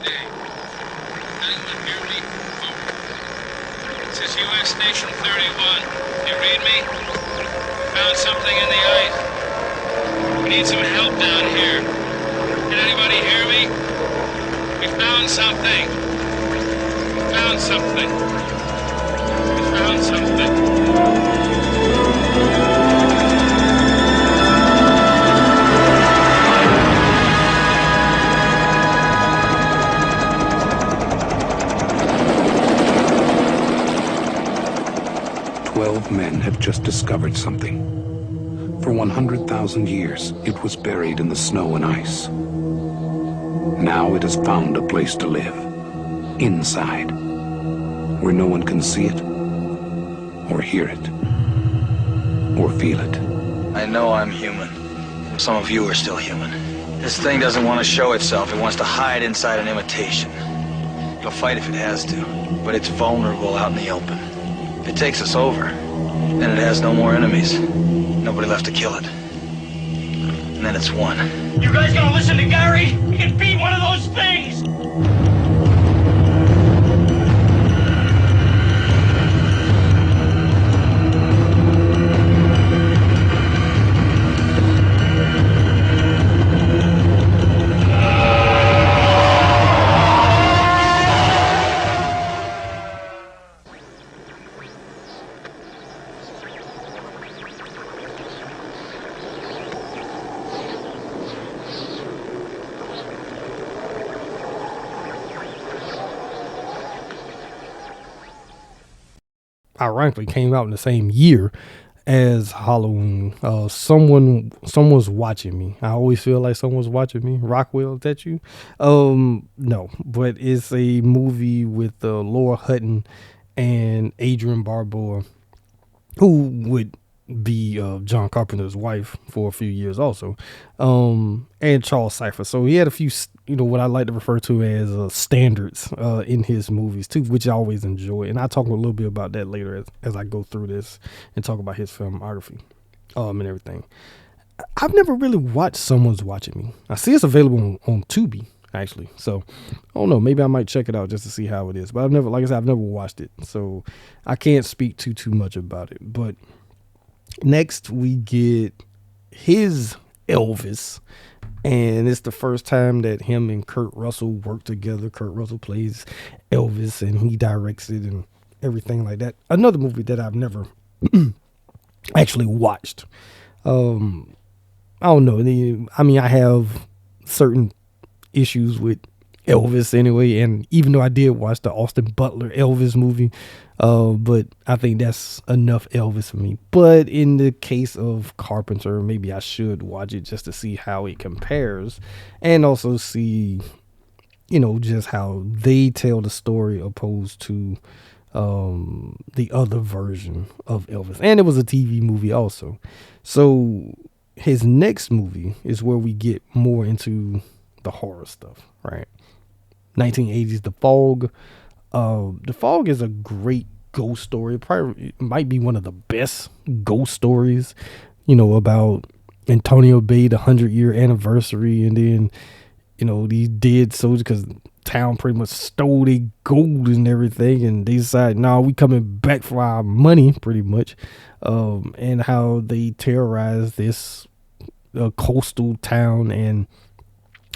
Hey, anyone hear me? Oh. This is U.S. Station 31. You read me? Found something in the ice. We need some help down here. Can anybody hear me? We found something. We found something. We found something. 12 men have just discovered something. For 100,000 years, it was buried in the snow and ice. Now it has found a place to live. Inside. Where no one can see it, or hear it, or feel it. I know I'm human. Some of you are still human. This thing doesn't want to show itself. It wants to hide inside an imitation. It'll fight if it has to, but it's vulnerable out in the open. If it takes us over, then it has no more enemies. Nobody left to kill it. And then it's won. You guys gonna listen to Gary? He can beat one of those things! Ironically came out in the same year as Halloween. Someone's watching me. I always feel like someone's watching me. Rockwell, is that you? No, but it's a movie with Laura Hutton and Adrienne Barbeau, who would be John Carpenter's wife for a few years also, and Charles Cypher. So he had a few, what I like to refer to as standards in his movies too, which I always enjoy. And I'll talk a little bit about that later as I go through this and talk about his filmography and everything. I've never really watched Someone's Watching Me. I see it's available on Tubi, actually. So I don't know, maybe I might check it out just to see how it is. But I've never watched it, so I can't speak too much about it. But next we get his Elvis, and it's the first time that him and Kurt Russell work together. Kurt Russell plays Elvis and he directs it and everything like that. Another movie that I've never actually watched. I don't know. I mean, I have certain issues with Elvis anyway, and even though I did watch the Austin Butler Elvis movie, but I think that's enough Elvis for me. But in the case of Carpenter, maybe I should watch it just to see how it compares, and also see, just how they tell the story opposed to the other version of Elvis. And it was a TV movie also. So his next movie is where we get more into the horror stuff, right? 1980s, The Fog. The Fog is a great ghost story. Probably it might be one of the best ghost stories, about Antonio Bay, the 100-year anniversary, and then, these dead soldiers, because town pretty much stole their gold and everything, and they decided, nah, we coming back for our money, pretty much, and how they terrorize this coastal town. And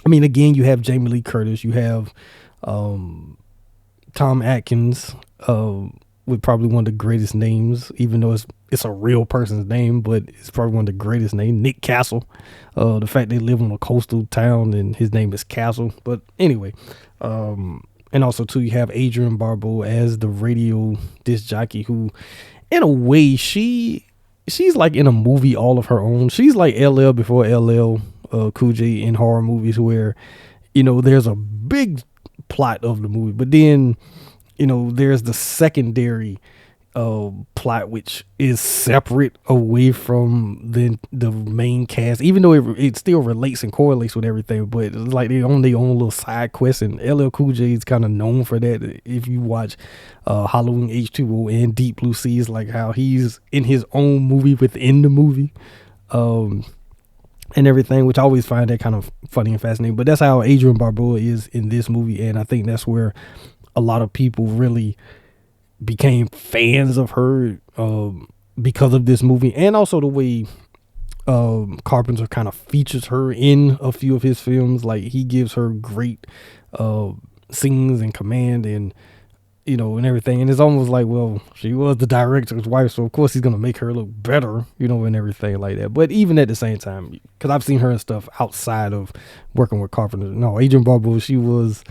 I mean, again, you have Jamie Lee Curtis, you have Tom Atkins, with probably one of the greatest names, even though it's a real person's name, but it's probably one of the greatest names. Nick Castle, the fact they live in a coastal town and his name is Castle. But anyway, and also too, you have Adrienne Barbeau as the radio disc jockey, who, in a way, she's like in a movie all of her own. She's like LL before LL Cool J in horror movies, where there's a big plot of the movie, but then there's the secondary plot, which is separate away from the main cast, even though it still relates and correlates with everything, but it's like they're on their own little side quest. And LL Cool J is kind of known for that. If you watch Halloween H2O and Deep Blue Sea, like how he's in his own movie within the movie. and everything, which I always find that kind of funny and fascinating. But that's how Adrienne Barbeau is in this movie, and I think that's where a lot of people really became fans of her because of this movie, and also the way Carpenter kind of features her in a few of his films. Like, he gives her great scenes and command, and and everything. And it's almost like, well, she was the director's wife, so of course he's gonna make her look better, and everything like that. But even at the same time, because I've seen her and stuff outside of working with Carpenter. No, Adrienne Barbeau, she was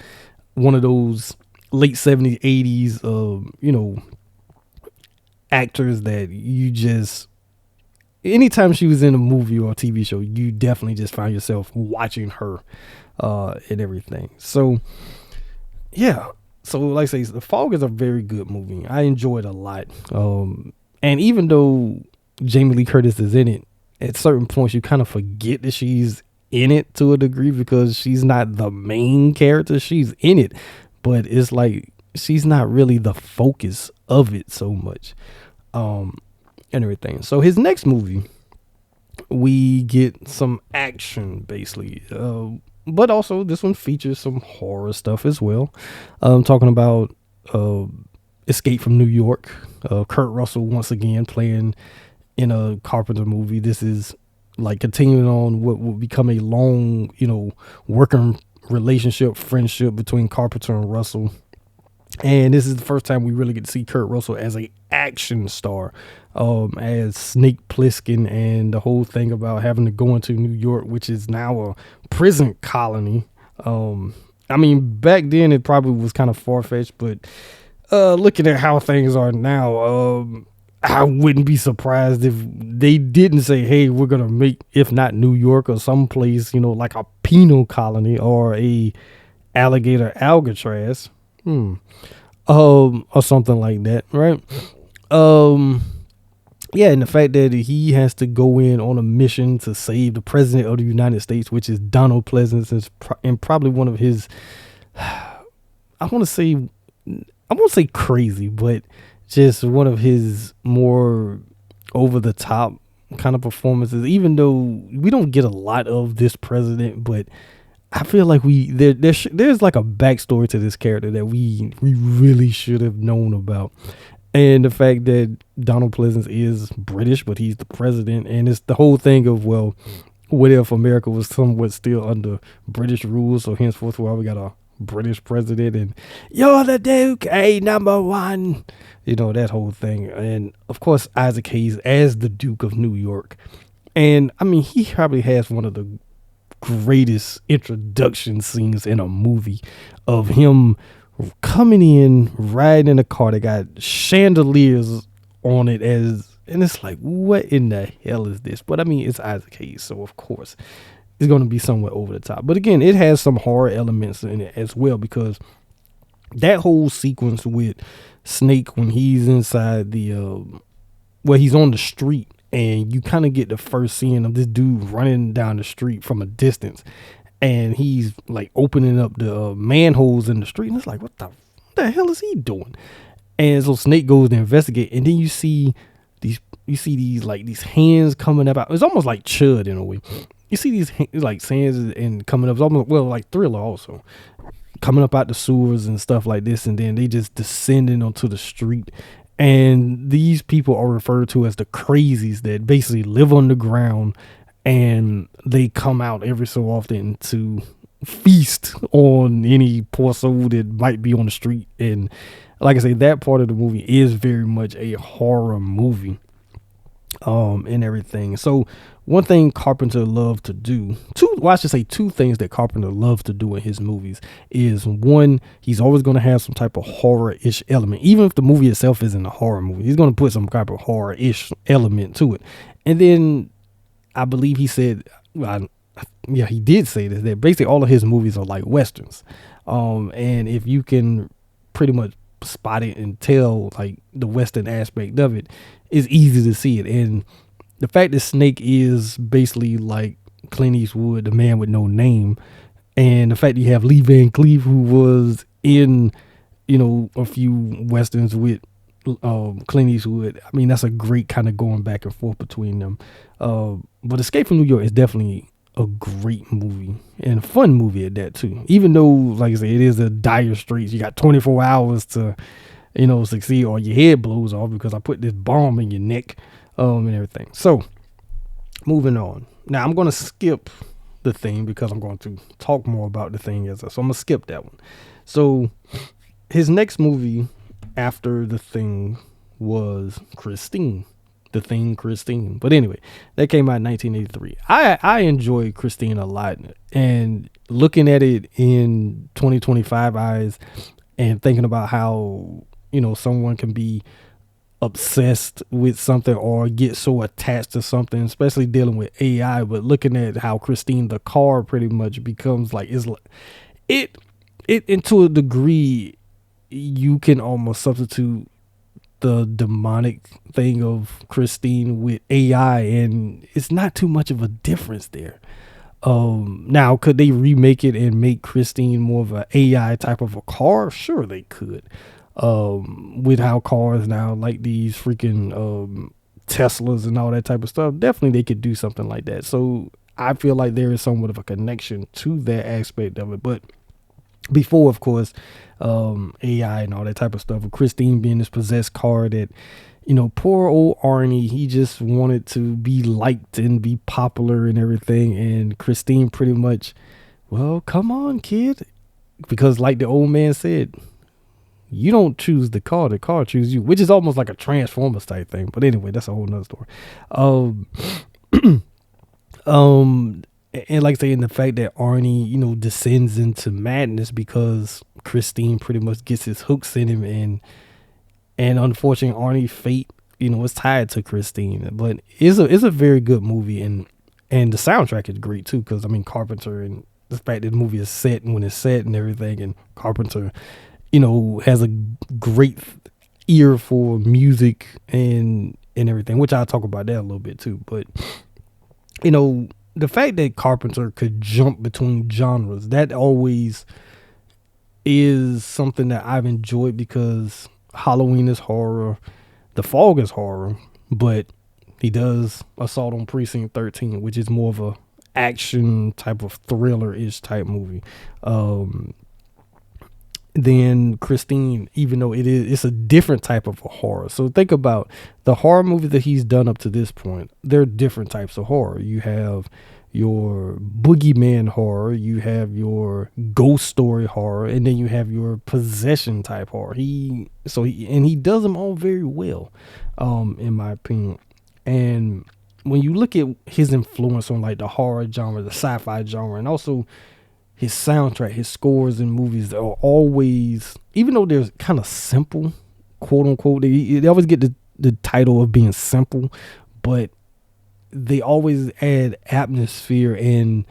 one of those late 70s, 80s, actors that you just, anytime she was in a movie or a TV show, you definitely just find yourself watching her and everything. So, yeah. So, like I say, The Fog is a very good movie. I enjoy it a lot. And even though Jamie Lee Curtis is in it, at certain points you kind of forget that she's in it to a degree, because she's not the main character. She's in it, but it's like she's not really the focus of it so much. And everything. So his next movie, we get some action, basically. But also this one features some horror stuff as well. Talking about Escape from New York. Kurt Russell once again playing in a Carpenter movie. This is like continuing on what will become a long, working relationship, friendship between Carpenter and Russell. And this is the first time we really get to see Kurt Russell as a action star, as Snake Plissken, and the whole thing about having to go into New York, which is now a prison colony. I mean, back then it probably was kind of far-fetched, but looking at how things are now, I wouldn't be surprised if they didn't say, hey, we're going to make, if not New York or someplace, like a penal colony or a alligator Alcatraz. Or something like that, right? Yeah, and the fact that he has to go in on a mission to save the president of the United States, which is Donald Pleasence, and probably one of his, I won't say crazy, but just one of his more over the top kind of performances. Even though we don't get a lot of this president, but I feel like there's like a backstory to this character that we really should have known about. And the fact that Donald Pleasence is British, but he's the president, and it's the whole thing of, well, what if America was somewhat still under British rule, so henceforth, well, we got a British president, and you're the Duke, number one, that whole thing. And of course, Isaac Hayes as the Duke of New York. And I mean, he probably has one of the greatest introduction scenes in a movie, of him coming in, riding in a car that got chandeliers on it, and it's like, what in the hell is this? But I mean, it's Isaac Hayes, so of course it's going to be somewhat over the top. But again, it has some horror elements in it as well, because that whole sequence with Snake when he's inside he's on the street, and you kind of get the first scene of this dude running down the street from a distance, and he's like opening up the manholes in the street, and it's like, what the hell is he doing? And so Snake goes to investigate, and then you see these hands coming up out. It's almost like Chud in a way. You see these like hands and coming up. It's almost, well, like Thriller also, coming up out the sewers and stuff like this, and then they just descending onto the street. And these people are referred to as the crazies, that basically live on the ground, and they come out every so often to feast on any poor soul that might be on the street. And like I say, that part of the movie is very much a horror movie, and everything. So one thing Carpenter loved to do, two things that Carpenter loves to do in his movies is, one, he's always going to have some type of horror-ish element. Even if the movie itself isn't a horror movie, he's going to put some type of horror-ish element to it. And then I believe he said, he did say this, that basically all of his movies are like Westerns. And if you can pretty much spot it and tell like the Western aspect of it, it's easy to see it. And the fact that Snake is basically like Clint Eastwood, the man with no name, and the fact that you have Lee Van Cleef, who was in, a few Westerns with Clint Eastwood. I mean, that's a great kind of going back and forth between them. But Escape from New York is definitely a great movie and a fun movie at that too. Even though, like I said, it is a dire straits. You got 24 hours to, succeed, or your head blows off because I put this bomb in your neck, and everything. So, moving on. Now I'm going to skip The Thing because I'm going to talk more about The Thing so I'm going to skip that one. So, his next movie after The Thing was Christine. The Thing, Christine. But anyway, that came out in 1983. I enjoyed Christine a lot, and looking at it in 2025 eyes and thinking about how, someone can be obsessed with something or get so attached to something, especially dealing with AI, but looking at how Christine the car pretty much becomes like, it and to a degree you can almost substitute the demonic thing of Christine with AI, and it's not too much of a difference there. Now, could they remake it and make Christine more of an AI type of a car? Sure, they could. With how cars now, like these freaking Teslas and all that type of stuff, definitely they could do something like that. So I feel like there is somewhat of a connection to that aspect of it. But before, of course, AI and all that type of stuff, with Christine being this possessed car that, poor old Arnie, he just wanted to be liked and be popular and everything. And Christine pretty much, well, come on, kid. Because like the old man said, you don't choose the car chooses you, which is almost like a Transformers type thing. But anyway, that's a whole nother story. And like I say, in the fact that Arnie, descends into madness because Christine pretty much gets his hooks in him, and unfortunately Arnie's fate, is tied to Christine. But it's a very good movie, and the soundtrack is great too, because I mean Carpenter, and the fact that the movie is set when it's set and everything, and Carpenter, has a great ear for music and everything, which I'll talk about that a little bit too. But the fact that Carpenter could jump between genres, that always is something that I've enjoyed, because Halloween is horror, The Fog is horror, but he does Assault on Precinct 13, which is more of a action type of thriller-ish type movie. Then Christine, even though it's a different type of a horror. So think about the horror movies that he's done up to this point. They're different types of horror. You have your boogeyman horror, you have your ghost story horror, and then you have your possession type horror. He does them all very well, in my opinion. And when you look at his influence on like the horror genre, the sci-fi genre, and also his soundtrack, his scores in movies are always, even though they're kind of simple, quote unquote, they always get the title of being simple, but they always add atmosphere, and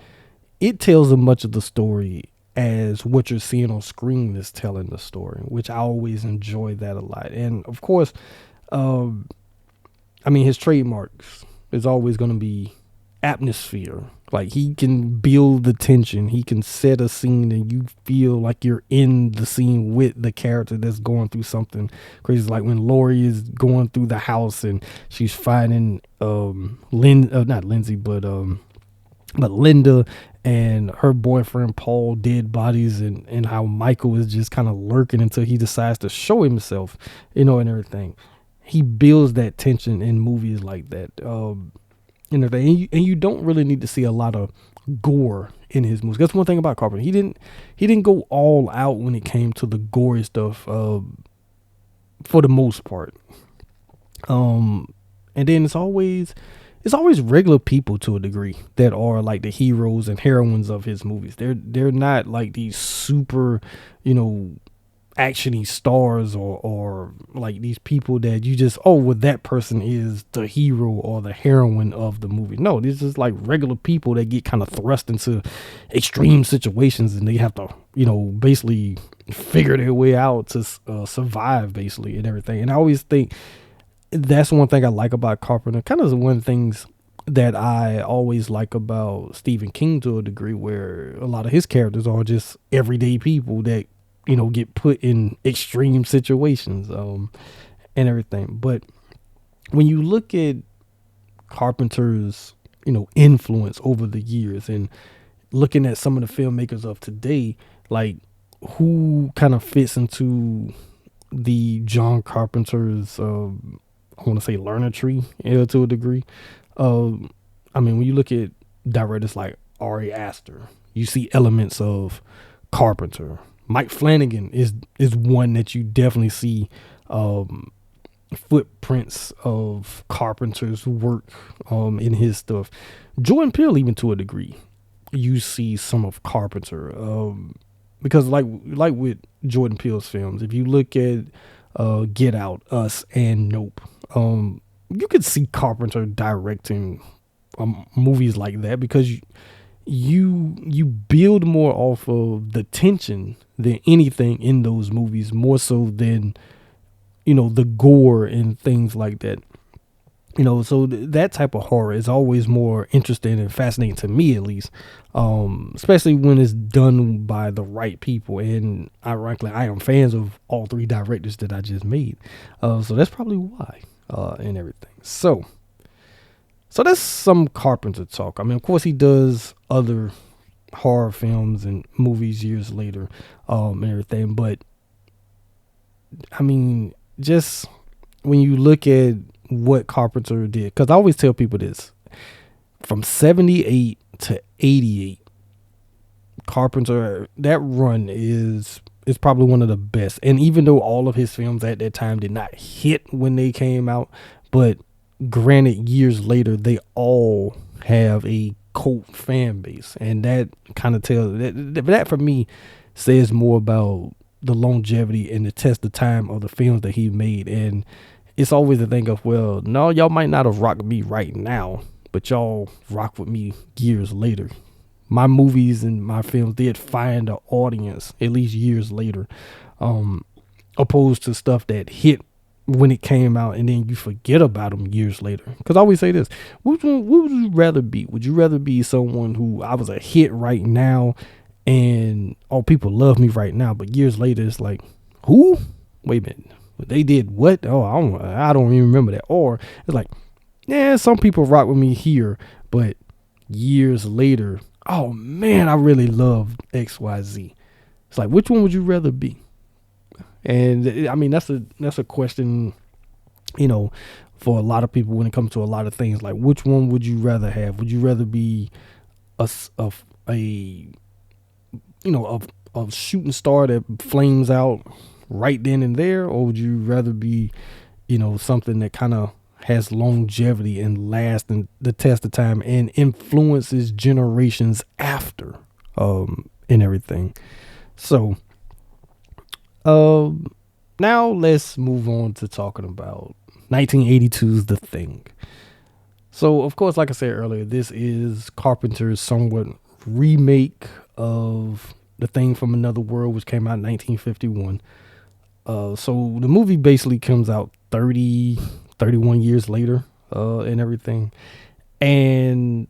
it tells as much of the story as what you're seeing on screen is telling the story, which I always enjoy that a lot. And of course, his trademarks is always going to be atmosphere. Like, he can build the tension, he can set a scene and you feel like you're in the scene with the character that's going through something crazy. Like when Laurie is going through the house and she's finding not Lindsay but Linda and her boyfriend Paul dead bodies, and how Michael is just kind of lurking until he decides to show himself, and everything. He builds that tension in movies like that. And you don't really need to see a lot of gore in his movies. That's one thing about Carpenter. He didn't go all out when it came to the gory stuff, for the most part. And then it's always regular people to a degree that are like the heroes and heroines of his movies. They're not like these super, actiony stars or like these people that you just, that person is the hero or the heroine of the movie. No, these is like regular people that get kind of thrust into extreme situations, and they have to, basically figure their way out to survive, basically, and everything. And I always think that's one thing I like about Carpenter. Kind of one of the things that I always like about Stephen King to a degree, where a lot of his characters are just everyday people that get put in extreme situations. and everything. But when you look at Carpenter's, influence over the years, and looking at some of the filmmakers of today, like who kind of fits into the John Carpenter's, I want to say learner tree, to a degree. When you look at directors like Ari Aster, you see elements of Carpenter. Mike Flanagan is one that you definitely see footprints of Carpenter's work in his stuff. Jordan Peele, even to a degree, you see some of Carpenter, because like with Jordan Peele's films, if you look at Get Out, Us, and Nope, you could see Carpenter directing movies like that, because you build more off of the tension than anything in those movies, more so than the gore and things like that. So that type of horror is always more interesting and fascinating to me, at least, especially when it's done by the right people. And ironically, I am fans of all three directors that I just made, so that's probably why, and everything. So that's some Carpenter talk. Of course, he does other horror films and movies years later, and everything. But just when you look at what Carpenter did, because I always tell people this, from 78 to 88, Carpenter, that run is probably one of the best. And even though all of his films at that time did not hit when they came out, but granted, years later, they all have a cult fan base, and that kind of tells that for me says more about the longevity and the test of time of the films that he made. And it's always a thing of, well, no, y'all might not have rocked me right now, but y'all rock with me years later. My movies and my films did find an audience at least years later, opposed to stuff that hit when it came out and then you forget about them years later. Because I always say this, what would you rather be? Would you rather be someone who, I was a hit right now and people love me right now, but years later it's like, who? Wait a minute, they did what? Oh, I don't even remember that. Or it's like, yeah, some people rock with me here, but years later, oh man, I really love XYZ. It's like, which one would you rather be? And that's a question, for a lot of people when it comes to a lot of things. Like, which one would you rather have? Would you rather be a shooting star that flames out right then and there, or would you rather be, something that kind of has longevity and lasts and the test of time and influences generations after, and everything. So, now let's move on to talking about 1982's The Thing. So, of course, like I said earlier, this is Carpenter's somewhat remake of The Thing from Another World, which came out in 1951. So the movie basically comes out 31 years later, and everything. And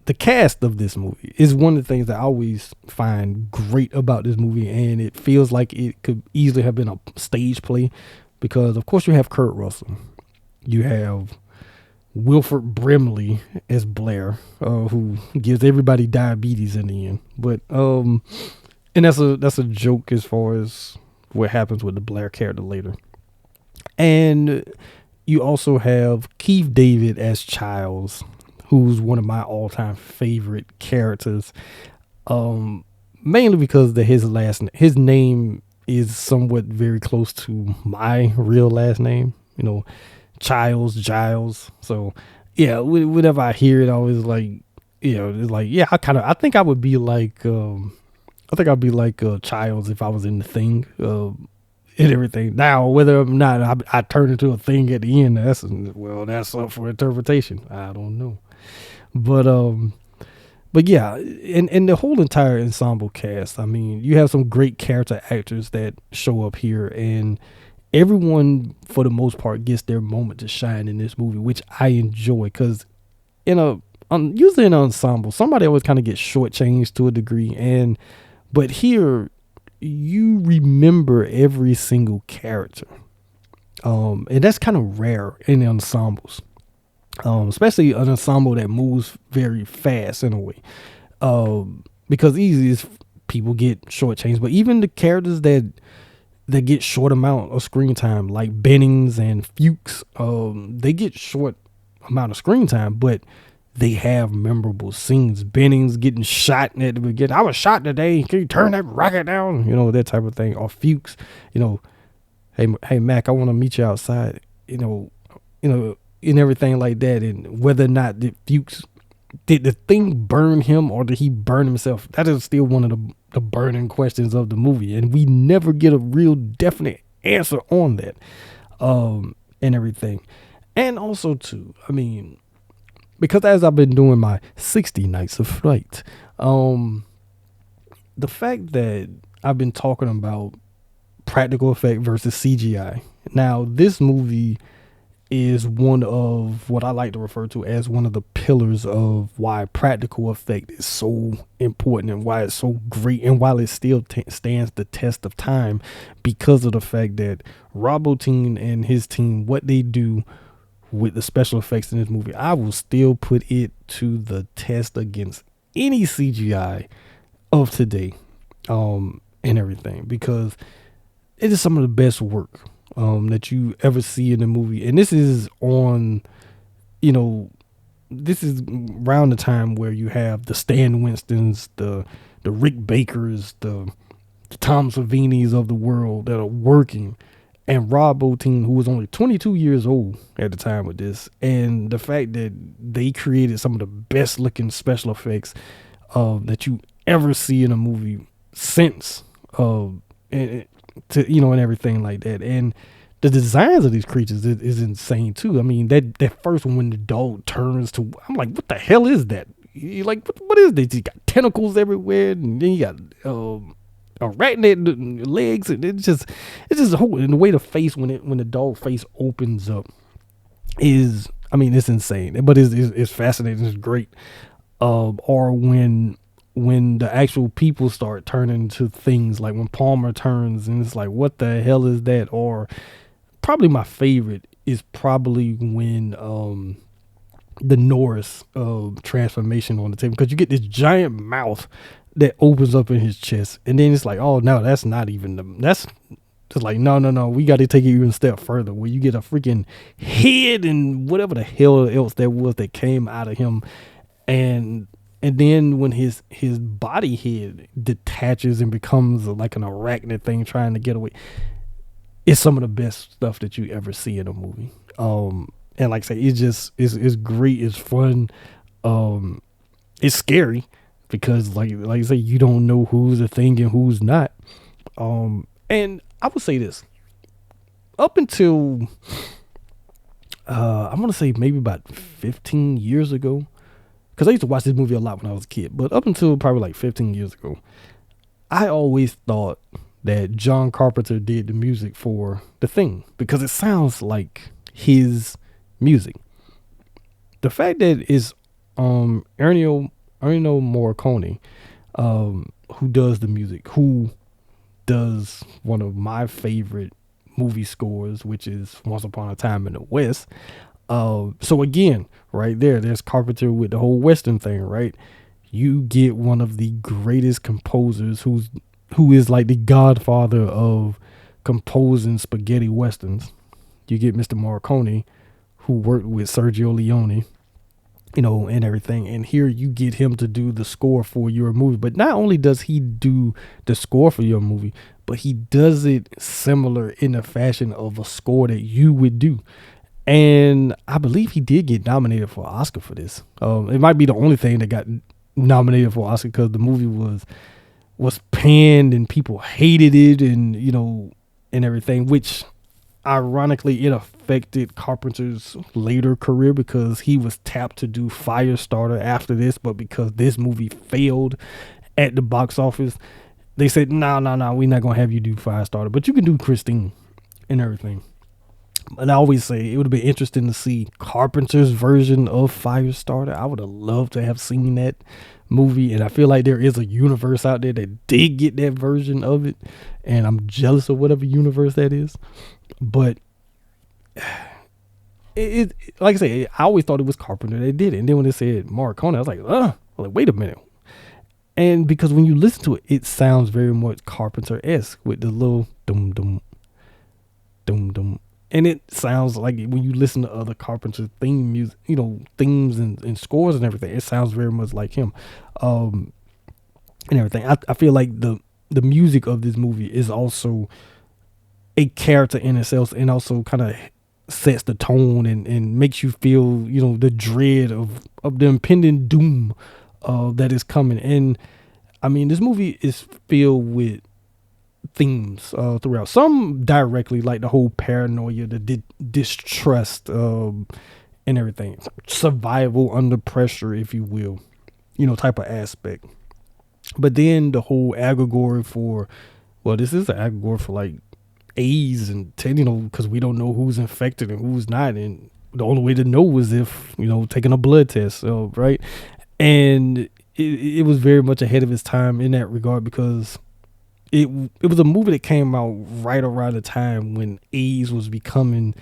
the cast of this movie is one of the things that I always find great about this movie, and it feels like it could easily have been a stage play, because of course you have Kurt Russell, you have Wilford Brimley as Blair, who gives everybody diabetes in the end. But and that's a joke as far as what happens with the Blair character later. And you also have Keith David as Childs, who's one of my all-time favorite characters, mainly because his name is somewhat very close to my real last name, Giles. So yeah, whenever I hear it, I always like, it's like, yeah, I think I would be like, I'd be like Childs if I was in The Thing, and everything. Now, whether or not I turn into a thing at the end, that's up for interpretation. I don't know. But yeah, and the whole entire ensemble cast, you have some great character actors that show up here, and everyone, for the most part, gets their moment to shine in this movie, which I enjoy, because usually in an ensemble, somebody always kind of gets shortchanged to a degree, but here you remember every single character. And that's kind of rare in ensembles, especially an ensemble that moves very fast in a way. Because easy is people get shortchanged, but even the characters that get short amount of screen time, like Bennings and Fuchs, they get short amount of screen time, but they have memorable scenes. Bennings getting shot at the beginning. I was shot today. Can you turn that rocket down? You know, that type of thing. Or Fuchs, you know, hey Mac, I want to meet you outside. You know, and everything like that. And whether or not Fuchs did the thing burn him or did he burn himself? That is still one of the burning questions of the movie, and we never get a real definite answer on that, and everything. And also too, I mean, because as I've been doing my 60 Nights of Fright, the fact that I've been talking about practical effect versus CGI. Now, this movie is one of what I like to refer to as one of the pillars of why practical effect is so important and why it's so great and while it still stands the test of time, because of the fact that Bottin and his team, what they do with the special effects in this movie, I will still put it to the test against any CGI of today, and everything, because it is some of the best work that you ever see in a movie. And this is on, you know, this is around the time where you have the Stan Winstons, the Rick Bakers, the Tom Savinis of the world that are working, and Bottin, who was only 22 years old at the time of this, and the fact that they created some of the best looking special effects that you ever see in a movie since, and everything like that. And the designs of these creatures is insane too. I mean, that first one when the dog turns to, I'm like, what the hell is that? You're like, what is this? You got tentacles everywhere, and then you got a arachnid legs, and it's just a whole, and the way the face when the dog face opens up is, I mean, it's insane, but it's fascinating. It's great. Or when the actual people start turning to things, like when Palmer turns and it's like, what the hell is that? Or probably my favorite is probably when the Norris transformation on the table, because you get this giant mouth that opens up in his chest, and then it's like, oh no, that's not even that's just like, no, we got to take it even a step further, where you get a freaking head and whatever the hell else that was that came out of him, and then when his body head detaches and becomes like an arachnid thing trying to get away, it's some of the best stuff that you ever see in a movie. And like I say, it's great, it's fun, it's scary, because like I say, you don't know who's a thing and who's not. And I would say this, up until I want to say maybe about 15 years ago, because I used to watch this movie a lot when I was a kid, but up until probably like 15 years ago, I always thought that John Carpenter did the music for The Thing, because it sounds like his music. The fact that it's Ennio Morricone who does the music, who does one of my favorite movie scores, which is Once Upon a Time in the West. So again, right there's Carpenter with the whole Western thing, right? You get one of the greatest composers who is like the godfather of composing spaghetti westerns. You get Mr. Morricone, who worked with Sergio Leone, and everything. And here you get him to do the score for your movie. But not only does he do the score for your movie, but he does it similar in the fashion of a score that you would do. And I believe he did get nominated for an Oscar for this. It might be the only thing that got nominated for an Oscar, because the movie was panned and people hated it, and and everything, which ironically it affected Carpenter's later career, because he was tapped to do Firestarter after this, but because this movie failed at the box office, they said, no, we're not gonna have you do Firestarter, but you can do Christine and everything. And I always say it would have been interesting to see Carpenter's version of Firestarter. I would have loved to have seen that movie, and I feel like there is a universe out there that did get that version of it, and I'm jealous of whatever universe that is. But it like I said, I always thought it was Carpenter that did it. And then when it said Morricone, I was like, wait a minute. And because when you listen to it, it sounds very much Carpenter-esque with the little dum dum dum dum. And it sounds like when you listen to other Carpenter theme music, themes and scores and everything, it sounds very much like him. And everything. I feel like the music of this movie is also a character in itself, and also kind of sets the tone and makes you feel, the dread of the impending doom that is coming. And I mean, this movie is filled with themes throughout. Some directly, like the whole paranoia, the distrust, and everything, survival under pressure, if you will, type of aspect. But then the whole allegory for, this is an allegory for like AIDS and because we don't know who's infected and who's not, and the only way to know is if taking a blood test, right? And it was very much ahead of its time in that regard, because it was a movie that came out right around the time when AIDS was becoming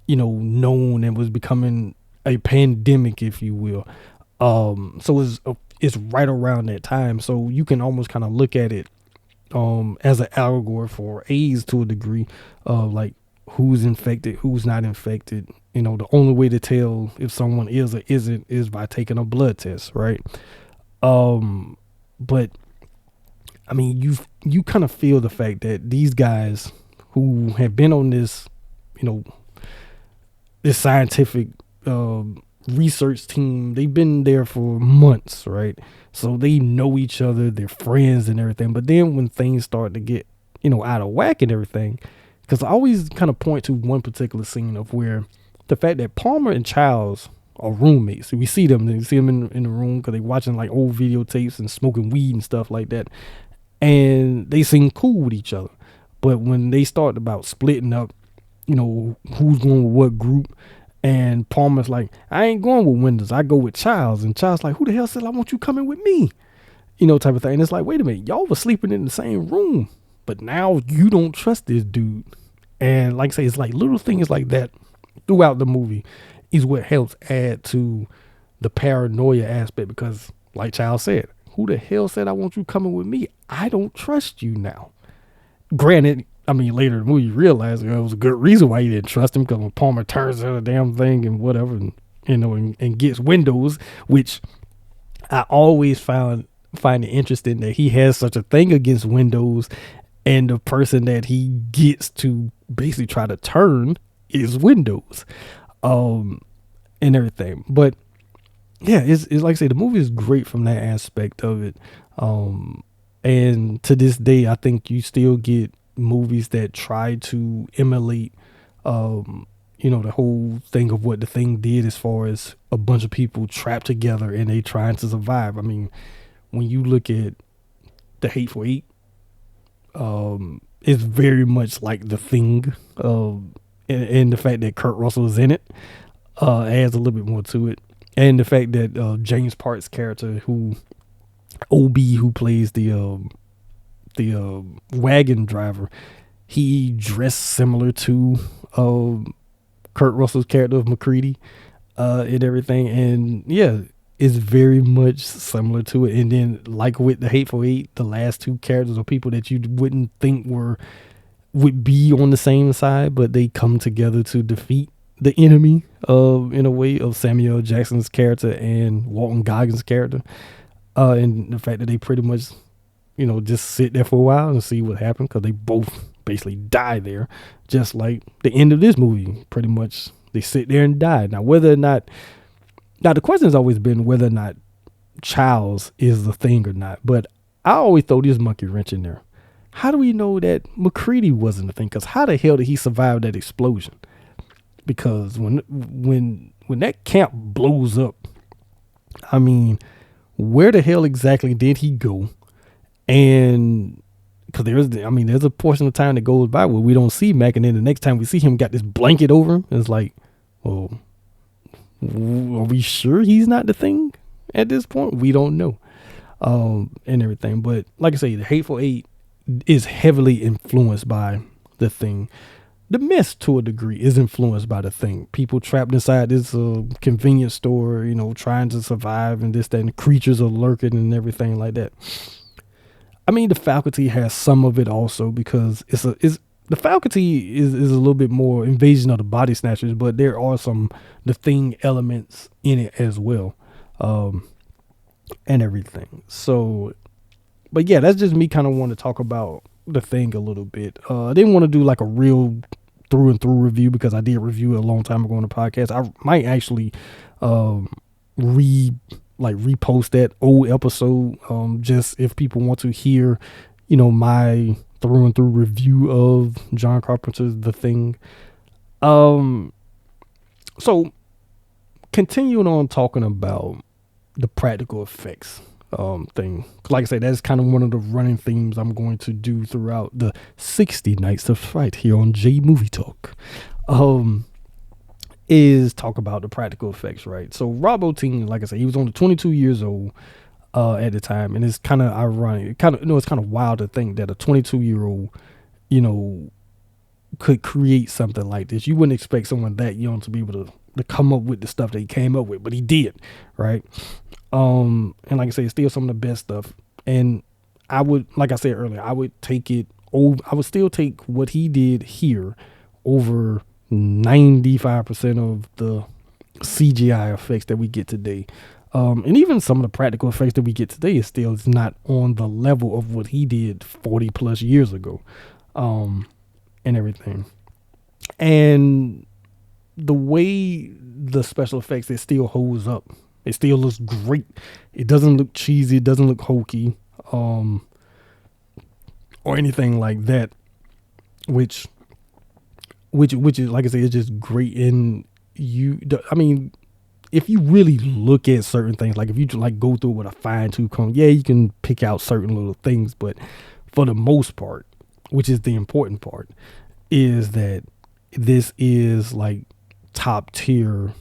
known and was becoming a pandemic, if you will. So it's right around that time, so you can almost kind of look at it as an allegory for AIDS to a degree, like who's infected, who's not infected. The only way to tell if someone is or isn't is by taking a blood test, right? But I mean, you kind of feel the fact that these guys who have been on this, this scientific research team, they've been there for months, right? So they know each other, they're friends and everything. But then when things start to get, out of whack and everything, because I always kind of point to one particular scene of where the fact that Palmer and Childs are roommates. We see them in the room because they're watching like old videotapes and smoking weed and stuff like that. And they seem cool with each other. But when they start about splitting up, who's going with what group, and Palmer's like, I ain't going with Winters, I go with Childs. And Childs like, who the hell said I want you coming with me? Type of thing. And it's like, wait a minute, y'all were sleeping in the same room, but now you don't trust this dude. And like I say, it's like little things like that throughout the movie is what helps add to the paranoia aspect, because like Childs said, who the hell said I want you coming with me? I don't trust you now. Granted, I mean, later in the movie you realize it was a good reason why you didn't trust him, because when Palmer turns out the damn thing and whatever, and gets Windows, which I always find it interesting that he has such a thing against Windows, and the person that he gets to basically try to turn is Windows, and everything. But yeah, it's like I say, the movie is great from that aspect of it. And to this day, I think you still get movies that try to emulate, the whole thing of what The Thing did, as far as a bunch of people trapped together and they trying to survive. I mean, when you look at The Hateful Eight, it's very much like The Thing, and the fact that Kurt Russell is in it adds a little bit more to it. And the fact that James Park's character, who plays the wagon driver, he dressed similar to Kurt Russell's character of McCready, and everything. And yeah, it's very much similar to it. And then, like with The Hateful Eight, the last two characters are people that you wouldn't think would be on the same side, but they come together to defeat the enemy in a way, of Samuel Jackson's character and Walton Goggins' character, and the fact that they pretty much just sit there for a while and see what happened, because they both basically die there, just like the end of this movie. Pretty much they sit there and die. Now the question has always been whether or not Childs is the Thing or not, but I always throw this monkey wrench in there. How do we know that McCready wasn't the Thing? Because how the hell did he survive that explosion? Because when that camp blows up, I mean, where the hell exactly did he go? And because there's a portion of time that goes by where we don't see Mac, and then the next time we see him, got this blanket over him. It's like, well, are we sure he's not the Thing at this point? We don't know, and everything. But like I say, The Hateful Eight is heavily influenced by The Thing. The Mist, to a degree, is influenced by The Thing. People trapped inside this convenience store, trying to survive, and this, that, and the creatures are lurking and everything like that. I mean, The Faculty has some of it also, because The Faculty is a little bit more Invasion of the Body Snatchers, but there are some The Thing elements in it as well, and everything. So, but yeah, that's just me kind of want to talk about The Thing a little bit. I didn't want to do like a real through and through review, because I did review it a long time ago on the podcast. I might actually repost that old episode, just if people want to hear, my through and through review of John Carpenter's The Thing. So continuing on talking about the practical effects thing. Like I said, that's kind of one of the running themes I'm going to do throughout the 60 Nights of Fright here on J Movie Talk. Is talk about the practical effects, right? So Rob Bottin, like I said, he was only 22 years old at the time, and it's kind of ironic. It's kind of wild to think that a 22-year-old, could create something like this. You wouldn't expect someone that young to be able to come up with the stuff that he came up with, but he did, right? And like I say, it's still some of the best stuff. And I would, like I said earlier, I would still take what he did here over 95% of the CGI effects that we get today. And even some of the practical effects that we get today is not on the level of what he did 40 plus years ago, and everything. And the way the special effects, it still holds up. It still looks great. It doesn't look cheesy. It doesn't look hokey, or anything like that, which is, like I say, it's just great. And if you really look at certain things, like if you like go through it with a fine tooth comb, yeah, you can pick out certain little things, but for the most part, which is the important part, is that this is like top tier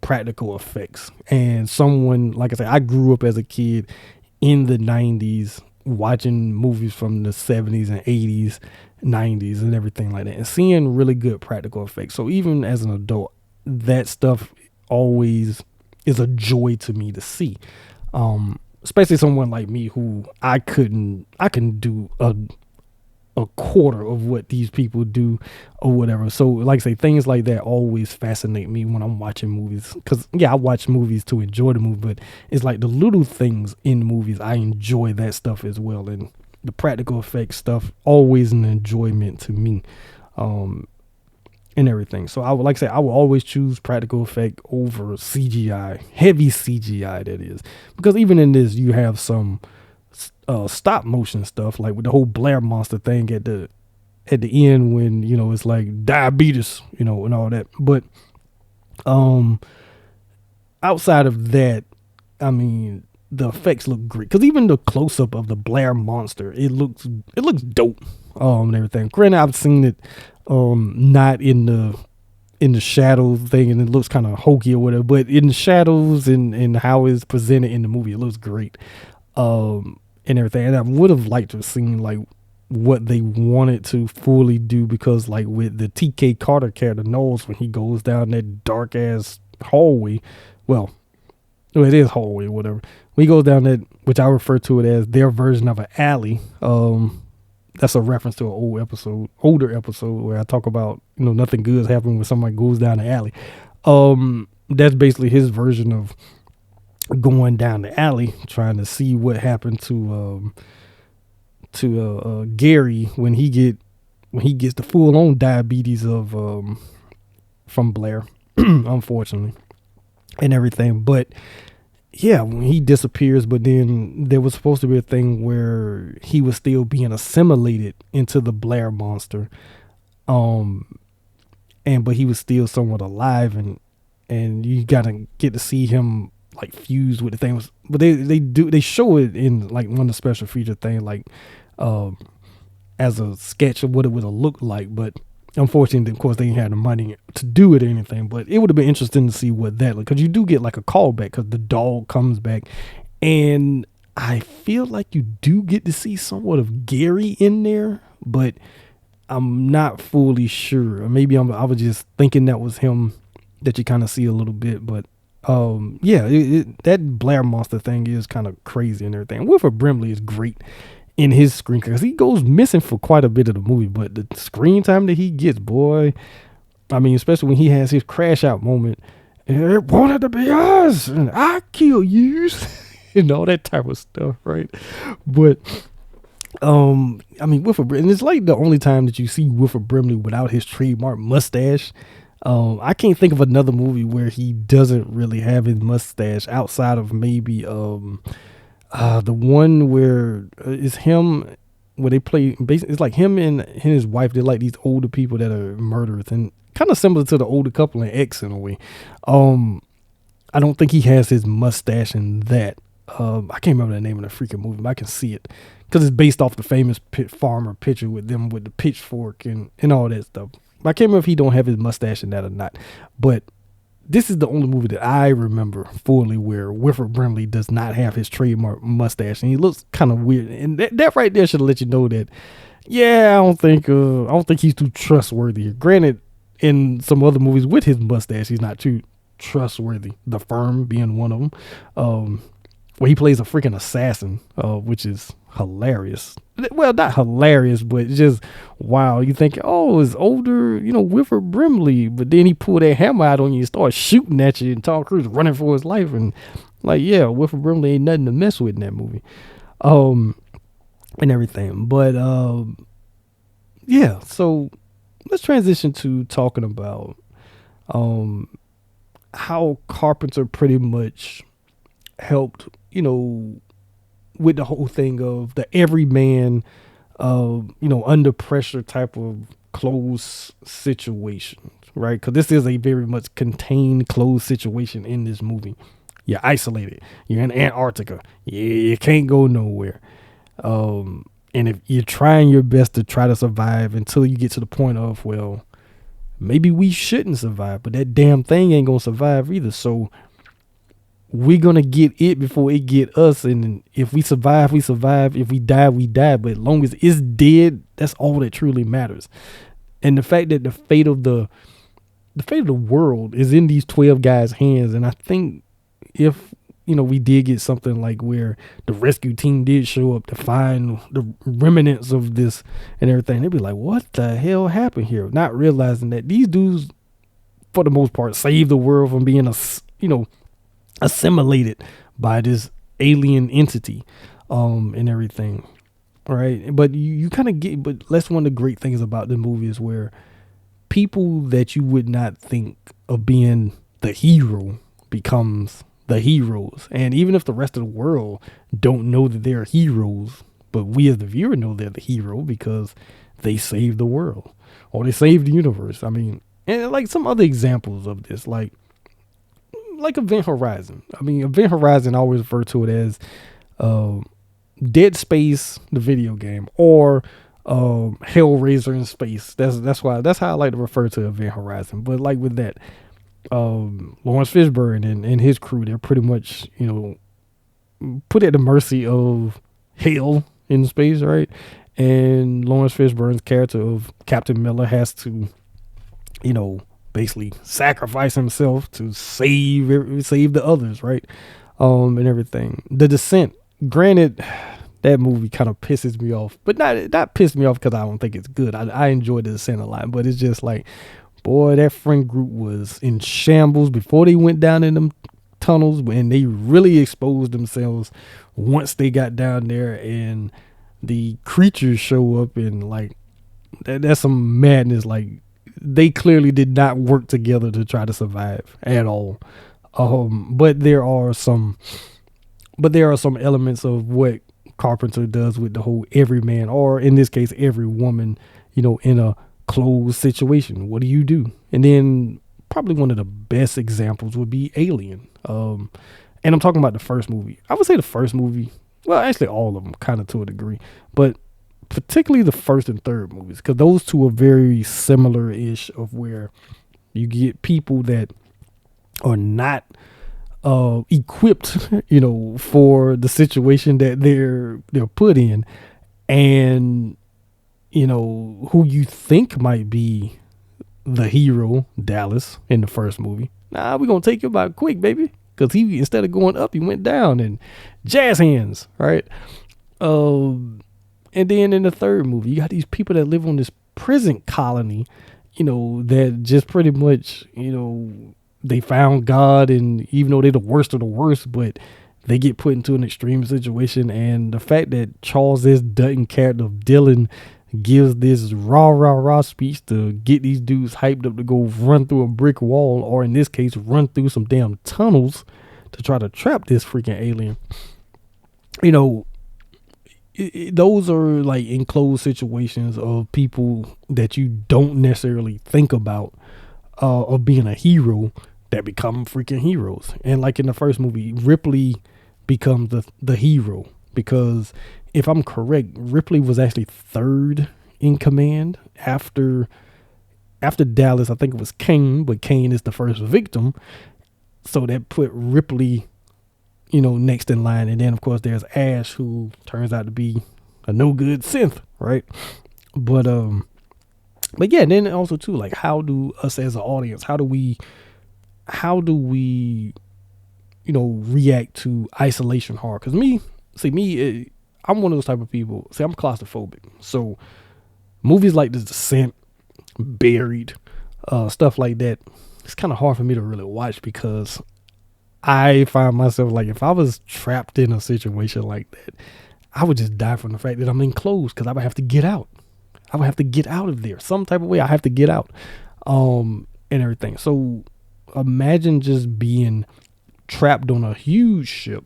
practical effects. And someone, like I said, I grew up as a kid in the 90s watching movies from the 70s and 80s, 90s and everything like that, and seeing really good practical effects. So even as an adult, that stuff always is a joy to me to see, especially someone like me who I couldn't do a quarter of what these people do or whatever. So like I say, things like that always fascinate me when I'm watching movies, because I watch movies to enjoy the movie, but it's like the little things in movies, I enjoy that stuff as well. And the practical effects stuff, always an enjoyment to me, and everything. So I would, like I say, I will always choose practical effect over CGI, heavy CGI that is, because even in this you have some stop motion stuff, like with the whole Blair monster thing at the end when it's like diabetes, and all that. But outside of that, I mean, the effects look great, because even the close-up of the Blair monster, it looks dope, and everything. Granted, I've seen it not in the shadow thing, and it looks kind of hokey or whatever, but in the shadows and how it's presented in the movie, it looks great, and everything. And I would have liked to have seen like what they wanted to fully do, because like with the TK Carter character, Knowles, when he goes down that dark ass hallway, well, it is hallway or whatever, when he goes down that, which I refer to it as their version of an alley, that's a reference to an older episode where I talk about, nothing good is happening when somebody goes down the alley. That's basically his version of going down the alley, trying to see what happened to Gary when he gets the full on diabetes of from Blair, unfortunately, and everything. But yeah, when he disappears, but then there was supposed to be a thing where he was still being assimilated into the Blair monster, but he was still somewhat alive, and you gotta get to see him like fused with the things. But they show it in like one of the special feature things, like as a sketch of what it would have looked like. But unfortunately, of course, they didn't have the money to do it or anything. But it would have been interesting to see what that looked, because you do get like a callback, because the dog comes back, and I feel like you do get to see somewhat of Gary in there, but I'm not fully sure. Or maybe I was just thinking that was him that you kind of see a little bit. But yeah, that Blair Monster thing is kind of crazy and everything. Wilford Brimley is great in his screen because he goes missing for quite a bit of the movie. But the screen time that he gets, boy, I mean, especially when he has his crash out moment. It wanted to be us, and I kill you, and all that type of stuff, right? But I mean, Wilford, and it's like the only time that you see Wilford Brimley without his trademark mustache. I can't think of another movie where he doesn't really have his mustache outside of maybe the one where it's him where they play. Basically, it's like him and his wife. They're like these older people that are murderers and kind of similar to the older couple in X in a way. I don't think he has his mustache in that. I can't remember the name of the freaking movie, but I can see it because it's based off the famous farmer picture with them with the pitchfork and all that stuff. I can't remember if he don't have his mustache in that or not. But this is the only movie that I remember fully where Wilford Brimley does not have his trademark mustache, and he looks kind of weird. And that right there should let you know that, yeah, I don't think he's too trustworthy. Granted, in some other movies with his mustache, he's not too trustworthy. The Firm being one of them, where he plays a freaking assassin, which is hilarious. Well, not hilarious, but just wow. You think, oh, it's older, Wilford Brimley, but then he pulled that hammer out on you and start shooting at you, and Tom Cruise running for his life, and like, yeah, Wilford Brimley ain't nothing to mess with in that movie, and everything. But yeah, so let's transition to talking about how Carpenter pretty much helped, with the whole thing of the everyman, under pressure type of closed situation, right? Because this is a very much contained, closed situation in this movie. You're isolated. You're in Antarctica. You can't go nowhere. And if you're trying your best to try to survive until you get to the point of, well, maybe we shouldn't survive, but that damn thing ain't gonna survive either. So we're gonna get it before it get us. And if we survive, we survive. If we die, we die. But as long as it's dead, that's all that truly matters. And the fact that the fate of the world is in these 12 guys' hands. And I think if we did get something like where the rescue team did show up to find the remnants of this and everything, they'd be like, what the hell happened here? Not realizing that these dudes, for the most part, saved the world from being assimilated by this alien entity, and everything. All right. But you kind of get, but that's one of the great things about the movie is where people that you would not think of being the hero becomes the heroes. And even if the rest of the world don't know that they're heroes, but we as the viewer know they're the hero because they saved the world or they saved the universe. I mean, and like some other examples of this, like Event Horizon. I mean, Event Horizon, I always refer to it as Dead Space, the video game, or Hellraiser in space. That's how I like to refer to Event Horizon. But like with that, Lawrence Fishburne and his crew, they're pretty much, put at the mercy of hell in space, right? And Lawrence Fishburne's character of Captain Miller has to, basically sacrifice himself to save the others, right? And everything. The Descent, granted, that movie kind of pisses me off, but not pissed me off because I don't think it's good. I enjoy The Descent a lot, but it's just like, boy, that friend group was in shambles before they went down in them tunnels, and they really exposed themselves once they got down there, and the creatures show up, and like that's some madness. Like, they clearly did not work together to try to survive at all. But there are some elements of what Carpenter does with the whole every man, or in this case, every woman, in a closed situation. What do you do? And then probably one of the best examples would be Alien. And I'm talking about the first movie. I would say the first movie, well, actually all of them kind of to a degree, but particularly the first and third movies, because those two are very similar-ish, of where you get people that are not equipped, for the situation that they're put in, and who you think might be the hero, Dallas, in the first movie. Nah, we're going to take him out quick, baby. Because he, instead of going up, he went down and jazz hands, right? And then in the third movie, you got these people that live on this prison colony, that just pretty much, they found God, and even though they're the worst of the worst, but they get put into an extreme situation. And the fact that Charles S. Dutton character of Dylan gives this rah speech to get these dudes hyped up to go run through a brick wall, or in this case, run through some damn tunnels to try to trap this freaking alien. Those are like enclosed situations of people that you don't necessarily think about of being a hero that become freaking heroes. And like in the first movie, Ripley becomes the hero, because if I'm correct, Ripley was actually third in command after Dallas. I think it was Kane, but Kane is the first victim. So that put Ripley, next in line. And then of course there's Ash, who turns out to be a no good synth, right? But yeah, and then also too, like, how do us as an audience, how do we react to isolation horror? Because I'm one of those type of people. I'm claustrophobic. So movies like The Descent, Buried, stuff like that, it's kind of hard for me to really watch, because I find myself like, if I was trapped in a situation like that, I would just die from the fact that I'm enclosed, because I would have to get out. I would have to get out of there some type of way. I have to get out, and everything. So imagine just being trapped on a huge ship,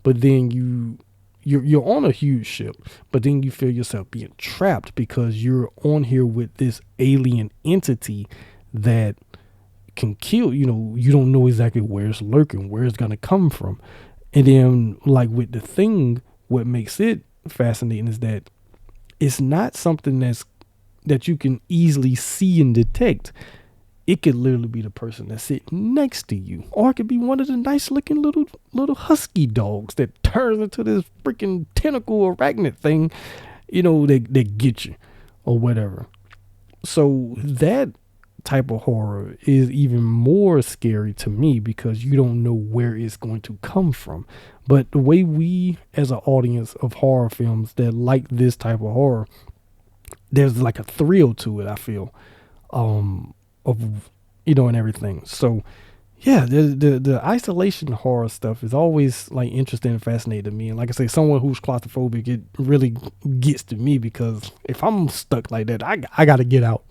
but then you're on a huge ship, but then you feel yourself being trapped because you're on here with this alien entity that can kill. You don't know exactly where it's lurking, where it's gonna come from. And then, like with The Thing, what makes it fascinating is that it's not something that you can easily see and detect. It could literally be the person that's sitting next to you, or it could be one of the nice looking little husky dogs that turns into this freaking tentacle arachnid thing, that get you or whatever. So that type of horror is even more scary to me, because you don't know where it's going to come from. But the way we as an audience of horror films that like this type of horror, there's like a thrill to it, I feel, of and everything. So yeah, the isolation horror stuff is always like interesting and fascinating to me. And like I say, someone who's claustrophobic, it really gets to me, because if I'm stuck like that, I gotta get out.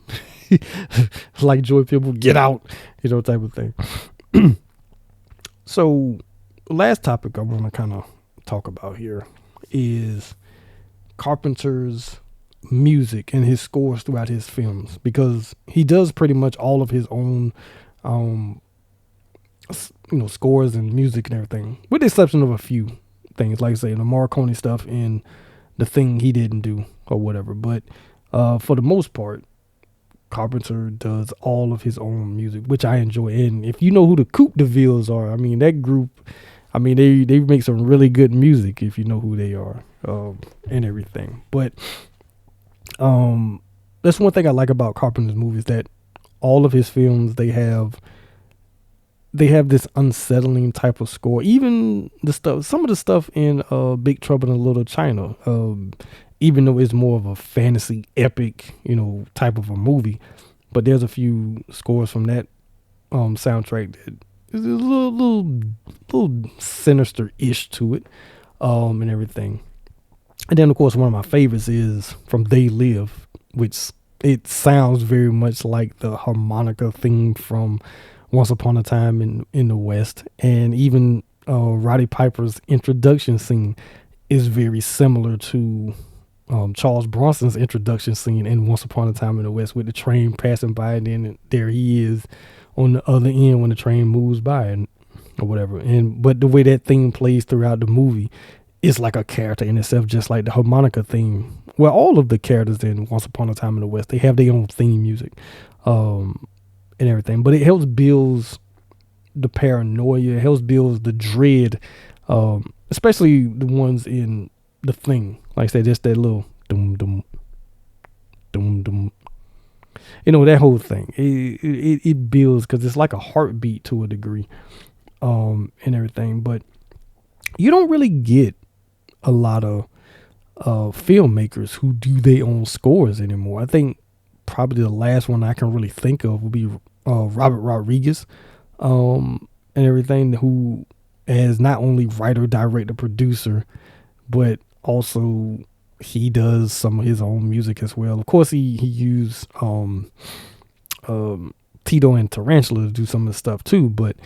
Like Joy People, get out, type of thing. So last topic I want to kind of talk about here is Carpenter's music and his scores throughout his films, because he does pretty much all of his own scores and music and everything, with the exception of a few things, like I say, the Morricone stuff and The Thing he didn't do or whatever. But for the most part, Carpenter does all of his own music, which I enjoy. And if you know who the Coupe de Villes are, that group, they make some really good music, if you know who they are, and everything. But that's one thing I like about Carpenter's movies, that all of his films, they have this unsettling type of score. Even some of the stuff in Big Trouble in Little China, even though it's more of a fantasy epic, type of a movie, but there's a few scores from that soundtrack that is a little sinister-ish to it, and everything. And then of course one of my favorites is from They Live, which it sounds very much like the harmonica theme from Once Upon a Time in the West. And even Roddy Piper's introduction scene is very similar to Charles Bronson's introduction scene in Once Upon a Time in the West, with the train passing by, and then there he is on the other end when the train moves by, and or whatever. But the way that theme plays throughout the movie is like a character in itself, just like the harmonica theme. Well, all of the characters in Once Upon a Time in the West, they have their own theme music, and everything. But it helps build the paranoia, it helps build the dread, especially the ones in The Thing. Like I said, just that little dum dum that whole thing. It builds because it's like a heartbeat to a degree, and everything. But you don't really get a lot of filmmakers who do their own scores anymore. I think probably the last one I can really think of would be Robert Rodriguez, and everything, who as not only writer, director, producer, but also he does some of his own music as well. Of course, he used Tito and Tarantula to do some of the stuff too, but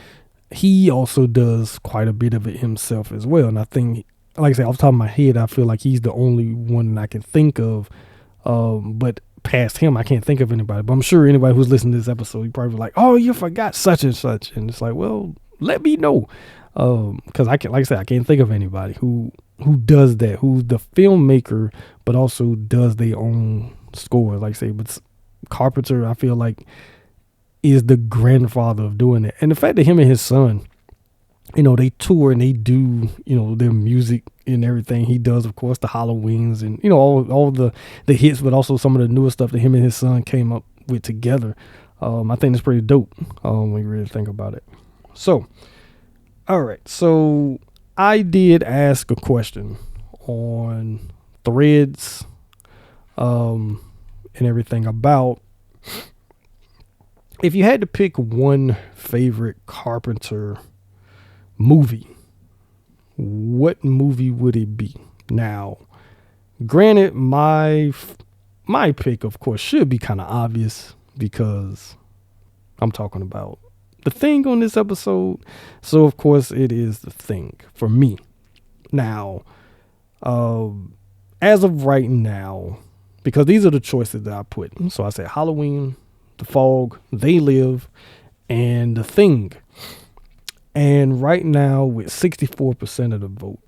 he also does quite a bit of it himself as well. And I think, like I said, off the top of my head, I feel like he's the only one I can think of. But past him, I can't think of anybody. But I'm sure anybody who's listening to this episode, you probably like, oh, you forgot such and such. And it's like, well, let me know. Because I can't think of anybody who does that, who's the filmmaker, but also does their own score. Like I say, but Carpenter, I feel like, is the grandfather of doing it. And the fact that him and his son, they tour and they do, their music and everything. He does, of course, the Halloweens and, all the hits, but also some of the newer stuff that him and his son came up with together. I think it's pretty dope when you really think about it. So, all right. So I did ask a question on Threads and everything about, if you had to pick one favorite Carpenter movie, what movie would it be? Now, granted, my pick, of course, should be kind of obvious because I'm talking about The Thing on this episode. So, of course, it is The Thing for me. Now, as of right now, because these are the choices that I put. So I said Halloween, The Fog, They Live, and The Thing. And right now, with 64% of the vote,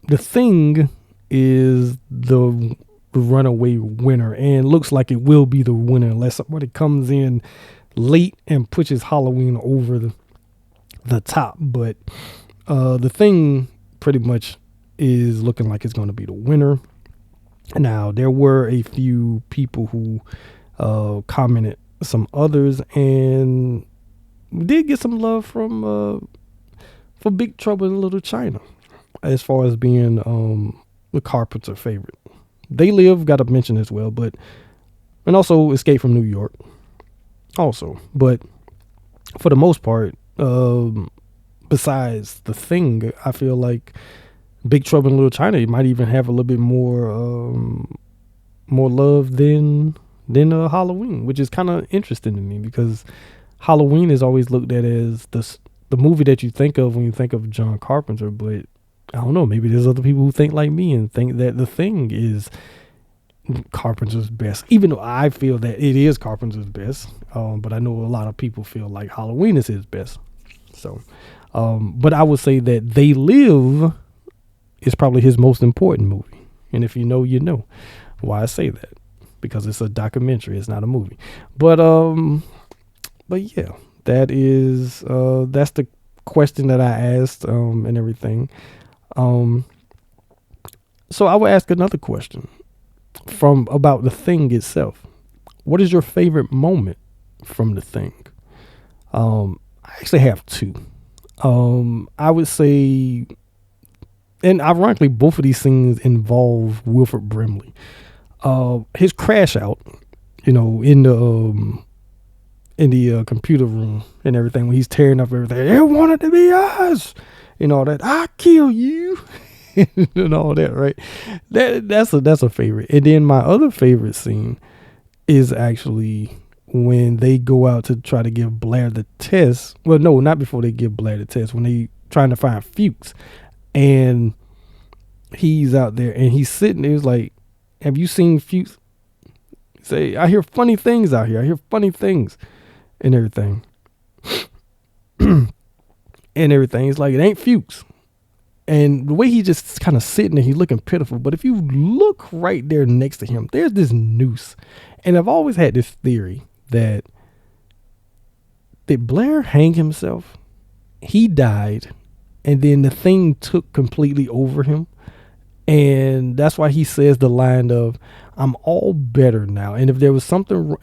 The Thing is the runaway winner, and looks like it will be the winner unless somebody comes in late and pushes Halloween over the top. But The Thing pretty much is looking like it's going to be the winner. Now, there were a few people who commented some others, and we did get some love from for Big Trouble in Little China as far as being the Carpenter favorite. They Live got a mention as well, and also Escape from New York also. But for the most part, besides The Thing, I feel like Big Trouble in Little China might even have a little bit more love than Halloween, which is kind of interesting to me because Halloween is always looked at as the movie that you think of when you think of John Carpenter. But I don't know, maybe there's other people who think like me and think that The Thing is Carpenter's best, even though I feel that it is Carpenter's best. But I know a lot of people feel like Halloween is his best. So, but I would say that They Live is probably his most important movie. And if you know, you know why I say that, because it's a documentary. It's not a movie. But yeah, that's the question that I asked, and everything. So I would ask another question about The Thing itself. What is your favorite moment from The Thing? I actually have two. I would say, and ironically, both of these scenes involve Wilford Brimley. His crash out, in the computer room and everything, when he's tearing up everything. It wanted to be us, all that. I kill you, and all that. Right? That's a favorite. And then my other favorite scene is actually when they go out to try to give Blair the test. Well, no, not before they give Blair the test. When they trying to find Fuchs, and he's out there and he's sitting there. He's like, "Have you seen Fuchs?" Say, "I hear funny things out here. I hear funny things," and everything. And everything. It's like, it ain't Fuchs. And the way he just kind of sitting there, he's looking pitiful. But if you look right there next to him, there's this noose. And I've always had this theory that, did Blair hang himself? He died, and then the Thing took completely over him. And that's why he says the line of, I'm all better now. And if there was something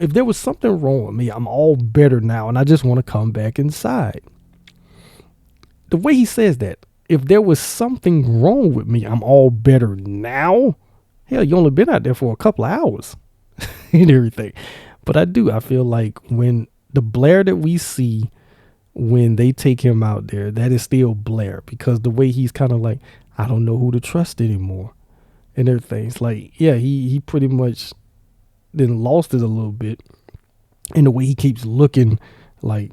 wrong with me, I'm all better now. And I just want to come back inside. The way he says that, if there was something wrong with me, I'm all better now. Hell, you only been out there for a couple of hours and everything. But I feel like when the Blair that we see when they take him out there, that is still Blair, because the way he's kind of like, I don't know who to trust anymore and everything. It's like, yeah, he pretty much then lost it a little bit. And the way he keeps looking like,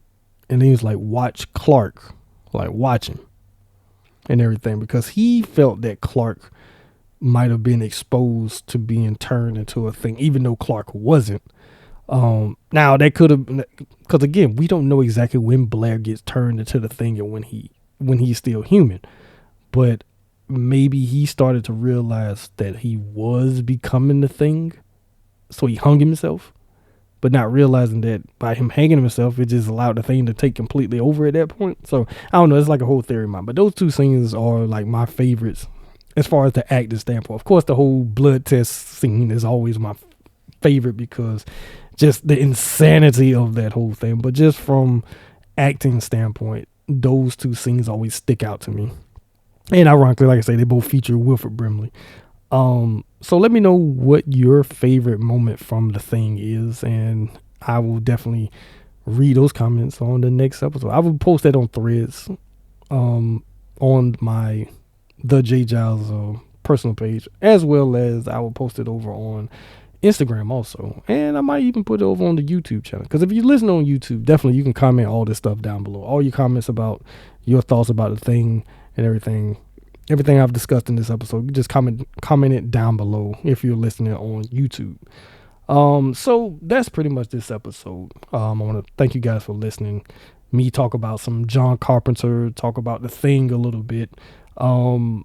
and then he's like, watch Clark, like watch him and everything, because he felt that Clark might have been exposed to being turned into a thing, even though Clark wasn't. Now that could have been, because again, we don't know exactly when Blair gets turned into the thing and when he's still human, but maybe he started to realize that he was becoming the thing, so he hung himself, but not realizing that by him hanging himself, it just allowed the thing to take completely over at that point. So I don't know, it's like a whole theory of mine, but those two scenes are like my favorites as far as the acting standpoint. Of course, the whole blood test scene is always my favorite because just the insanity of that whole thing. But just from acting standpoint, those two scenes always stick out to me. And ironically, like I say, they both feature Wilford Brimley. So let me know what your favorite moment from the thing is, and I will definitely read those comments on the next episode. I will post that on Threads, on my The J Giles personal page, as well as I will post it over on Instagram also, and I might even put it over on the YouTube channel, because if you listen on YouTube, definitely you can comment all this stuff down below, all your comments about your thoughts about the thing and everything I've discussed in this episode. You just comment it down below if you're listening on YouTube. So that's pretty much this episode. I want to thank you guys for listening. Me talk about some John Carpenter, talk about the thing a little bit. And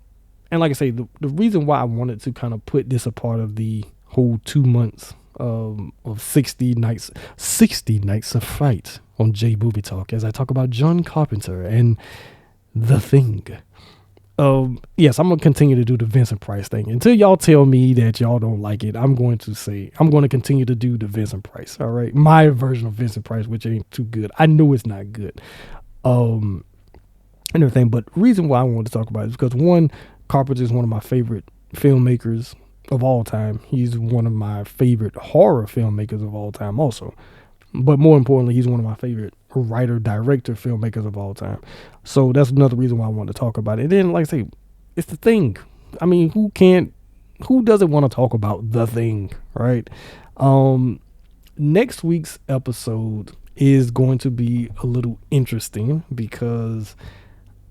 like I say, the reason why I wanted to kind of put this a part of the whole 2 months of 60 nights of fright on J Movie Talk, as I talk about John Carpenter and the thing. Yes, I'm gonna continue to do the Vincent Price thing until y'all tell me that y'all don't like it. I'm going to continue to do the Vincent Price. All right, my version of Vincent Price, which ain't too good. I know it's not good. And everything, but the reason why I wanted to talk about it is because, one, Carpenter is one of my favorite filmmakers of all time. He's one of my favorite horror filmmakers of all time also. But more importantly, he's one of my favorite writer, director, filmmakers of all time. So that's another reason why I wanted to talk about it. And then, like I say, it's the thing. I mean, who doesn't want to talk about the thing, right? Next week's episode is going to be a little interesting because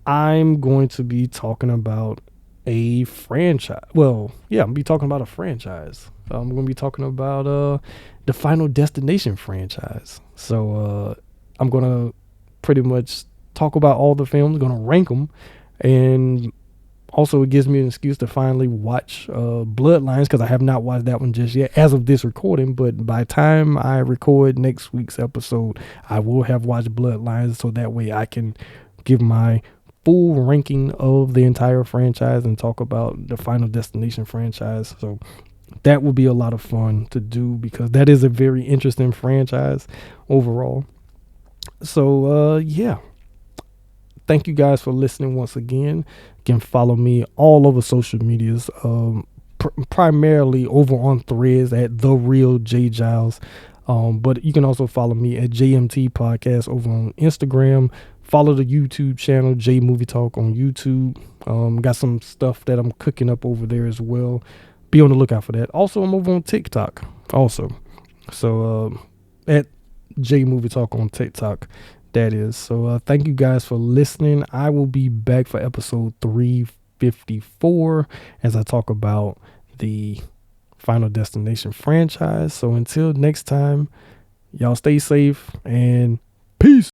I'm going to be talking about a franchise. Well, yeah, I'm going to be talking about a franchise. I'm going to be talking about the Final Destination franchise. So I'm going to pretty much talk about all the films, going to rank them, and also it gives me an excuse to finally watch Bloodlines, because I have not watched that one just yet as of this recording, but by the time I record next week's episode, I will have watched Bloodlines, so that way I can give my full ranking of the entire franchise and talk about the Final Destination franchise. So that will be a lot of fun to do, because that is a very interesting franchise overall. So yeah, thank you guys for listening once again. You can follow me all over social medias, primarily over on Threads at The Real J Giles, but you can also follow me at JMT Podcast over on Instagram. Follow the YouTube channel, J Movie Talk on YouTube. Got some stuff that I'm cooking up over there as well. Be on the lookout for that. Also, I'm over on TikTok also. So at J Movie Talk on TikTok, that is. So thank you guys for listening. I will be back for episode 354 as I talk about the Final Destination franchise. So until next time, y'all stay safe and peace.